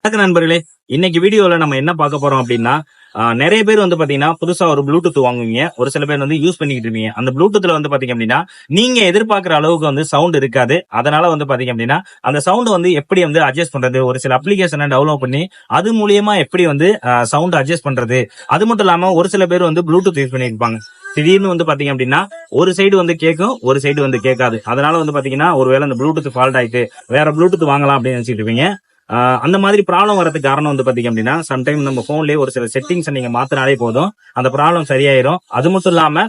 வணக்கம் நண்பர்களே. இன்னைக்கு வீடியோல நம்ம என்ன பார்க்க போறோம் அப்படின்னா, நிறைய பேர் வந்து பாத்தீங்கன்னா புதுசா ஒரு ப்ளூடூத் வாங்குவீங்க. ஒரு சில பேர் வந்து யூஸ் பண்ணிக்கிட்டு இருப்பீங்க. அந்த ப்ளூடூத்ல வந்து பாத்தீங்க அப்படின்னா நீங்க எதிர்பார்க்கிற அளவுக்கு வந்து சவுண்ட் இருக்காது. அதனால வந்து பாத்தீங்க அப்படின்னா அந்த சவுண்ட் வந்து எப்படி வந்து அட்ஜஸ்ட் பண்றது, ஒரு சில அப்ளிகேஷனை டெவலப் பண்ணி அது மூலியமா எப்படி வந்து சவுண்ட் அட்ஜஸ்ட் பண்றது. அது மட்டும் இல்லாம ஒரு சில பேர் வந்து ப்ளூடூத் யூஸ் பண்ணிருப்பாங்க. திடீர்னு வந்து பாத்தீங்க அப்படின்னா ஒரு சைடு வந்து கேட்கும், ஒரு சைடு வந்து கேட்காது. அதனால வந்து பாத்தீங்கன்னா ஒருவேளை அந்த ப்ளூடூத் ஃபால்ட் ஆயிட்டு வேற ப்ளூடூத் வாங்கலாம் அப்படின்னு நினைச்சிட்டு இருப்பீங்க. அந்த மாதிரி ப்ராப்ளம் வரதுக்கு காரணம் வந்து பாத்தீங்க அப்படின்னா சம்டைம் நம்ம போன்லயே ஒரு சில செட்டிங்ஸ் நீங்க மாத்தினாலே போதும், அந்த ப்ராப்ளம் சரியாயிரும். அது மட்டும் இல்லாம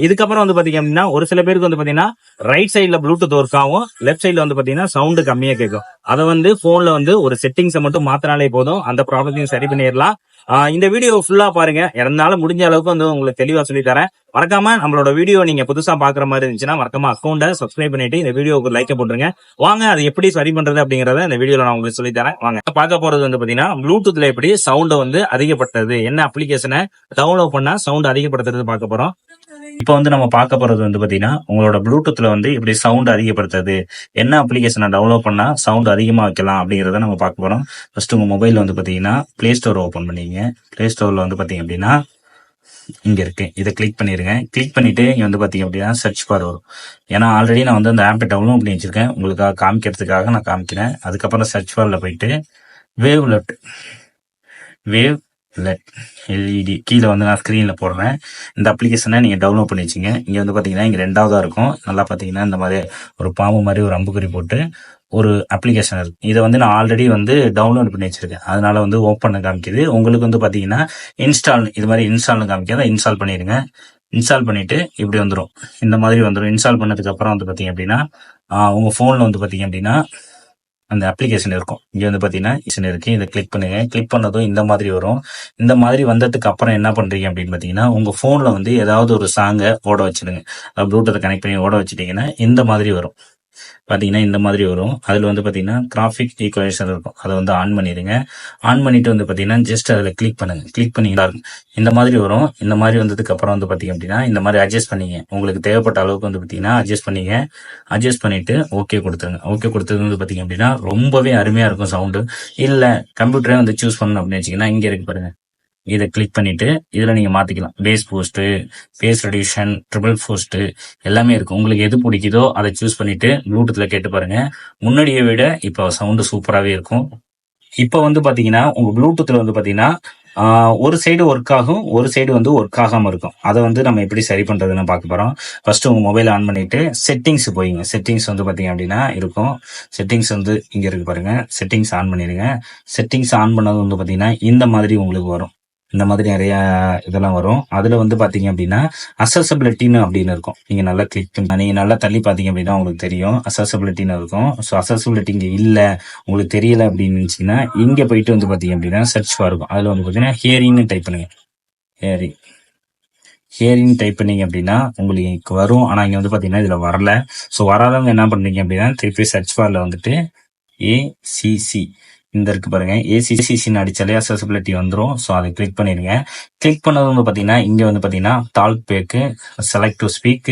இதுக்கப்புறம் வந்து பாத்தீங்க அப்படின்னா ஒரு சில பேருக்கு வந்து பாத்தீங்கன்னா ரைட் சைட்ல ப்ளூடூத் ஒர்க் ஆகும், லெஃப்ட் சைட்ல வந்து பாத்தீங்கன்னா சவுண்ட் கம்மியா கேட்கும். அதை வந்து போன்ல வந்து ஒரு செட்டிங்ஸை மட்டும் மாத்தினாலே போதும், அந்த ப்ராப்ளத்தையும் சரி பண்ணிடலாம். இந்த வீடியோ ஃபுல்லா பாருங்க, என்னால முடிஞ்ச அளவுக்கு வந்து உங்களுக்கு தெளிவா சொல்லி தரேன். மறக்காம நம்மளோட வீடியோ நீங்க புதுசா பாக்குற மாதிரி இருந்துச்சுன்னா மறக்காம அக்கௌண்ட்டை சப்ஸ்கிரைப் பண்ணிட்டு இந்த வீடியோக்கு லைக் போட்டுருங்க. வாங்க அது எப்படி சரி பண்றது அப்படிங்கறத இந்த வீடியோல நான் உங்களுக்கு சொல்லி தரேன். வாங்க பார்க்க போறது வந்து பாத்தீங்கன்னா ப்ளூடூத்ல எப்படி சவுண்ட் வந்து அதிகப்படுத்துறது, என்ன அப்ளிகேஷனை டவுன்லோட் பண்ணா சவுண்ட் அதிகப்படுத்துறது பார்க்க போறோம். இப்போ வந்து நம்ம பார்க்க போறது வந்து பாத்தீங்கன்னா உங்களோட ப்ளூடூத்ல வந்து இப்படி சவுண்ட் அதிகப்படுத்துறது, என்ன அப்ளிகேஷனை டவுன்லோட் பண்ணா சவுண்ட் அதிகமா வைக்கலாம் அப்படிங்கறத நம்ம பார்க்க போறோம். ஃபர்ஸ்ட் உங்க மொபைல் வந்து பாத்தீங்கன்னா பிளே ஸ்டோர் ஓபன் பண்ணீங்க. பிளே ஸ்டோர்ல வந்து பாத்தீங்க அப்படின்னா இங்க இருக்கு, இதை கிளிக் பண்ணிருங்க. கிளிக் பண்ணிட்டு இங்க வந்து பாத்தீங்க அப்படின்னா சர்ச் பார் வரும். ஏன்னா ஆல்ரெடி நான் வந்து அந்த ஆப்பை டவுன்லோட் பண்ணி வச்சிருக்கேன், உங்களுக்காக காமிக்கிறதுக்காக நான் காமிக்கிறேன். அதுக்கப்புறம் சர்ச் பார்ல போயிட்டு wave left, wave let LED கீழே வந்து நான் ஸ்க்ரீன்ல போடுறேன். இந்த அப்ளிகேஷனை நீங்க டவுன்லோட் பண்ணி வச்சுங்க. இங்க வந்து பாத்தீங்கன்னா இங்க ரெண்டாவதா இருக்கும். நல்லா பாத்தீங்கன்னா இந்த மாதிரி ஒரு பாம்பு மாதிரி ஒரு அம்புக்குறி போட்டு ஒரு அப்ளிகேஷன் இருக்கு. இதை வந்து நான் ஆல்ரெடி வந்து டவுன்லோட் பண்ணி வச்சிருக்கேன், அதனால வந்து ஓப்பன் காமிக்குது. உங்களுக்கு வந்து பாத்தீங்கன்னா இன்ஸ்டால் இது மாதிரி இன்ஸ்டால்னு காமிக்காத, இன்ஸ்டால் பண்ணிடுங்க. இன்ஸ்டால் பண்ணிட்டு இப்படி வந்துடும், இந்த மாதிரி வந்துடும். இன்ஸ்டால் பண்ணதுக்கு அப்புறம் வந்து பாத்தீங்க அப்படின்னா உங்க போன்ல வந்து பாத்தீங்க அப்படின்னா அந்த அப்ளிகேஷன் இருக்கும். இங்க வந்து பாத்தீங்கன்னா இருக்கு, இதை கிளிக் பண்ணுங்க. கிளிக் பண்ணதும் இந்த மாதிரி வரும். இந்த மாதிரி வந்ததுக்கு அப்புறம் என்ன பண்றீங்க அப்படின்னு பாத்தீங்கன்னா உங்க போன்ல வந்து ஏதாவது ஒரு சாங்கை ஓட வச்சிடுங்க. ப்ளூடூத்தை கனெக்ட் பண்ணி ஓட வச்சிட்டீங்கன்னா இந்த மாதிரி வரும். பாத்தீங்கன்னா இந்த மாதிரி வரும். அதுல வந்து பாத்தீங்கன்னா கிராஃபிக் ஈக்குவலைசர் இருக்கும், அதை வந்து ஆன் பண்ணிடுங்க. ஆன் பண்ணிட்டு வந்து பாத்தீங்கன்னா ஜஸ்ட் அதுல கிளிக் பண்ணுங்க. கிளிக் பண்ணீங்களா இந்த மாதிரி வரும். இந்த மாதிரி வந்ததுக்கு அப்புறம் வந்து பாத்தீங்க அப்படின்னா இந்த மாதிரி அட்ஜஸ்ட் பண்ணீங்க, உங்களுக்கு தேவைப்பட்ட அளவுக்கு வந்து பாத்தீங்கன்னா அட்ஜஸ்ட் பண்ணீங்க. அட்ஜஸ்ட் பண்ணிட்டு ஓகே கொடுத்துருங்க. ஓகே கொடுத்தது வந்து பாத்தீங்க அப்படின்னா ரொம்பவே அருமையா இருக்கும் சவுண்டு. இல்ல கம்ப்யூட்டரே வந்து சூஸ் பண்ணணும் அப்படின்னு வச்சீங்கன்னா இங்க இருக்கு பாருங்க, இதை கிளிக் பண்ணிட்டு இதுல நீங்க மாத்திக்கலாம். Bass boost, bass reduction, treble boost எல்லாமே இருக்கு. உங்களுக்கு எது பிடிக்குதோ அதை சூஸ் பண்ணிட்டு ப்ளூடூத்ல கேட்டு பாருங்க. முன்னாடியை விட இப்போ சவுண்டு சூப்பராகவே இருக்கும். இப்போ வந்து பாத்தீங்கன்னா உங்க ப்ளூடூத்ல வந்து பாத்தீங்கன்னா ஒரு சைடு ஒர்க் ஆகும், ஒரு சைடு வந்து ஒர்க் ஆகாம இருக்கும். அதை வந்து நம்ம எப்படி சரி பண்றதுன்னு பார்க்க போறோம். ஃபர்ஸ்ட் உங்க மொபைல் ஆன் பண்ணிட்டு செட்டிங்ஸ் போயிங்க. செட்டிங்ஸ் வந்து பாத்தீங்க அப்படின்னா இருக்கும். செட்டிங்ஸ் வந்து இங்க இருக்கு பாருங்க, செட்டிங்ஸ் ஆன் பண்ணிடுங்க. செட்டிங்ஸ் ஆன் பண்ணது வந்து பாத்தீங்கன்னா இந்த மாதிரி உங்களுக்கு வரும். இந்த மாதிரி நிறைய இதெல்லாம் வரும். அதுல வந்து பாத்தீங்க அப்படின்னா அசசபிலிட்டின்னு அப்படின்னு இருக்கும். நீங்க நல்லா கிளிக் பண்ணி நீங்க நல்லா தள்ளி பாத்தீங்க அப்படின்னா உங்களுக்கு தெரியும் அசசபிலிட்டின்னு இருக்கும். ஸோ அசசபிலிட்டி இங்க இல்ல, உங்களுக்கு தெரியல அப்படின்னு நினைச்சீங்கன்னா இங்க போயிட்டு வந்து பாத்தீங்க அப்படின்னா சர்ச் பார் இருக்கும். அதுல வந்து பாத்தீங்கன்னா ஹியரிங்னு டைப் பண்ணுங்க. ஹியரிங் டைப் பண்ணீங்க அப்படின்னா உங்களுக்கு வரும். ஆனா இங்க வந்து பாத்தீங்கன்னா இதுல வரல. ஸோ வராதவங்க என்ன பண்றீங்க அப்படின்னா திருப்பி சர்ச் பார்ல வந்துட்டு ஏசிசி இந்த இருக்கு பாருங்க, ஏசிசின்னு அடிச்சாலே அசசிபிலிட்டி வந்துடும். ஸோ அதை கிளிக் பண்ணிடுங்க. கிளிக் பண்ணது வந்து பாத்தீங்கன்னா இங்க வந்து பாத்தீங்கன்னா talk back, select to speak,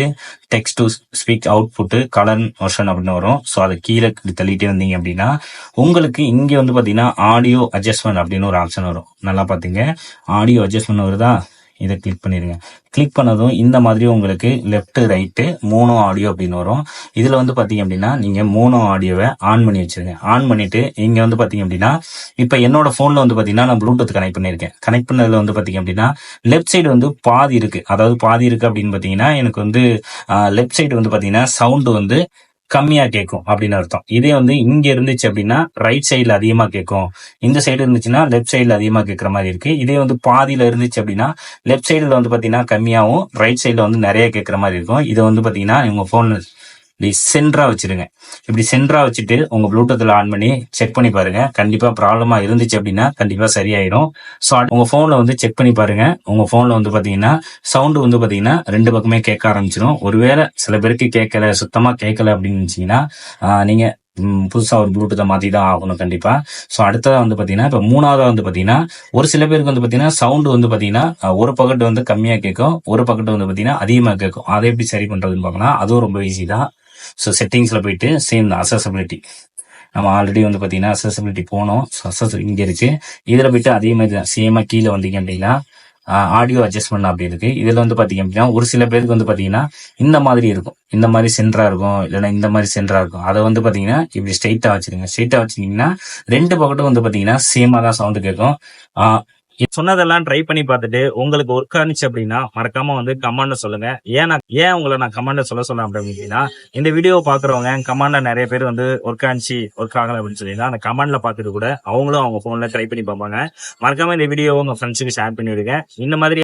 text to speak, output, colour version அப்படின்னு வரும். ஸோ அதை கீழே தள்ளிட்டே வந்தீங்க அப்படின்னா உங்களுக்கு இங்க வந்து பாத்தீங்கன்னா ஆடியோ அட்ஜஸ்ட்மெண்ட் அப்படின்னு ஒரு ஆப்ஷன் வரும். நல்லா பாத்தீங்க, ஆடியோ அட்ஜஸ்ட்மெண்ட் வருதா, இதை கிளிக் பண்ணிடுங்க. கிளிக் பண்ணதும் இந்த மாதிரி உங்களுக்கு லெஃப்ட் ரைட்டு மோனோ ஆடியோ அப்படின்னு வரும். இதுல வந்து பாத்தீங்க அப்படின்னா நீங்க மோனோ ஆடியோவை ஆன் பண்ணி வச்சிருங்க. ஆன் பண்ணிட்டு இங்க வந்து பாத்தீங்க அப்படின்னா இப்ப என்னோட போன்ல வந்து பாத்தீங்கன்னா நான் ப்ளூடூத் கனெக்ட் பண்ணிருக்கேன். கனெக்ட் பண்ணதுல வந்து பாத்தீங்க அப்படின்னா லெஃப்ட் சைடு வந்து பாதி இருக்கு. அதாவது பாதி இருக்கு அப்படின்னு பாத்தீங்கன்னா எனக்கு வந்து லெஃப்ட் சைடு வந்து பாத்தீங்கன்னா சவுண்ட் வந்து கம்மியா கேட்கும் அப்படின்னு அர்த்தம். இதே வந்து இங்க இருந்துச்சு அப்படின்னா ரைட் சைடுல அதிகமா கேட்கும், இந்த சைடு இருந்துச்சுன்னா லெஃப்ட் சைடுல அதிகமா கேட்கற மாதிரி இருக்கு. இதே வந்து பாதியில இருந்துச்சு அப்படின்னா லெஃப்ட் சைடுல வந்து பாத்தீங்கன்னா கம்மியாவும் ரைட் சைடுல வந்து நிறைய கேட்கற மாதிரி இருக்கும். இதை வந்து பாத்தீங்கன்னா உங்க போன்ல சென்டரா வச்சிருங்க. இப்படி சென்டரா வச்சுட்டு உங்க ப்ளூடூத்ல ஆன் பண்ணி செக் பண்ணி பாருங்க. கண்டிப்பா ப்ராப்ளமா இருந்துச்சு அப்படின்னா கண்டிப்பா சரியாயிடும். ஸோ உங்க போன்ல வந்து செக் பண்ணி பாருங்க. உங்க போன்ல வந்து பாத்தீங்கன்னா சவுண்ட் வந்து பாத்தீங்கன்னா ரெண்டு பக்கமே கேட்க ஆரம்பிச்சிடும். ஒருவேளை சில பேருக்கு கேட்கல, சுத்தமா கேட்கல அப்படின்னு நினைச்சீங்கன்னா நீங்க புதுசா ஒரு ப்ளூடூத்தை மாத்தி தான் ஆகணும் கண்டிப்பா. ஸோ அடுத்ததா வந்து பாத்தீங்கன்னா இப்ப மூணாவதா வந்து பாத்தீங்கன்னா ஒரு சில பேருக்கு வந்து பாத்தீங்கன்னா சவுண்ட் வந்து பாத்தீங்கன்னா ஒரு பக்கெட் வந்து கம்மியா கேட்கும், ஒரு பக்கெட் வந்து பாத்தீங்கன்னா அதிகமா கேட்கும். அதை எப்படி சரி பண்றதுன்னு பார்க்கலாம். அதுவும் ரொம்ப ஈஸி தான். ஸோ செட்டிங்ஸ்ல போயிட்டு சேம் தான் அசசபிலிட்டி நம்ம ஆல்ரெடி வந்து பாத்தீங்கன்னா அக்சசிபிலிட்டி போனோம். இங்க இருக்கு. இதுல போயிட்டு அதே மாதிரி தான் சேமா கீழே வந்தீங்க அப்படின்னா ஆடியோ அட்ஜஸ்ட்மெண்ட் அப்படி இருக்கு. இதுல வந்து பாத்தீங்க அப்படின்னா ஒரு சில பேருக்கு வந்து பாத்தீங்கன்னா இந்த மாதிரி இருக்கும், இந்த மாதிரி சென்டரா இருக்கும், இல்லைன்னா இந்த மாதிரி சென்டரா இருக்கும். அதை வந்து பாத்தீங்கன்னா இப்படி ஸ்ட்ரைட்டா வச்சிருங்க. ஸ்ட்ரைட்டா வச்சிருக்கீங்கன்னா 2 பக்கெட்டும் வந்து பாத்தீங்கன்னா சேமா தான் சவுண்ட் கேட்கும். சொன்னதெல்லாம் ட்ரை பண்ணி பார்த்துட்டு உங்களுக்கு ஒர்க் ஆனிச்சு அப்படின்னா மறக்காம வந்து கமெண்ட்ல சொல்லுங்க. ஏன் உங்களை நான் கமெண்ட்ல சொல்ல அப்படின்னா, இந்த வீடியோ பாக்குறவங்க கமெண்ட்ல நிறைய பேர் வந்து ஒர்க் ஆனிச்சு ஒர்க் ஆகல அப்படின்னு சொல்லினா அந்த கமெண்ட்ல பார்த்துட்டு கூட அவங்களும் அவங்க போன்ல ட்ரை பண்ணி பார்ப்பாங்க. மறக்காம இந்த வீடியோ உங்க ஃப்ரெண்ட்ஸுக்கு ஷேர் பண்ணி விடுங்க. இந்த மாதிரி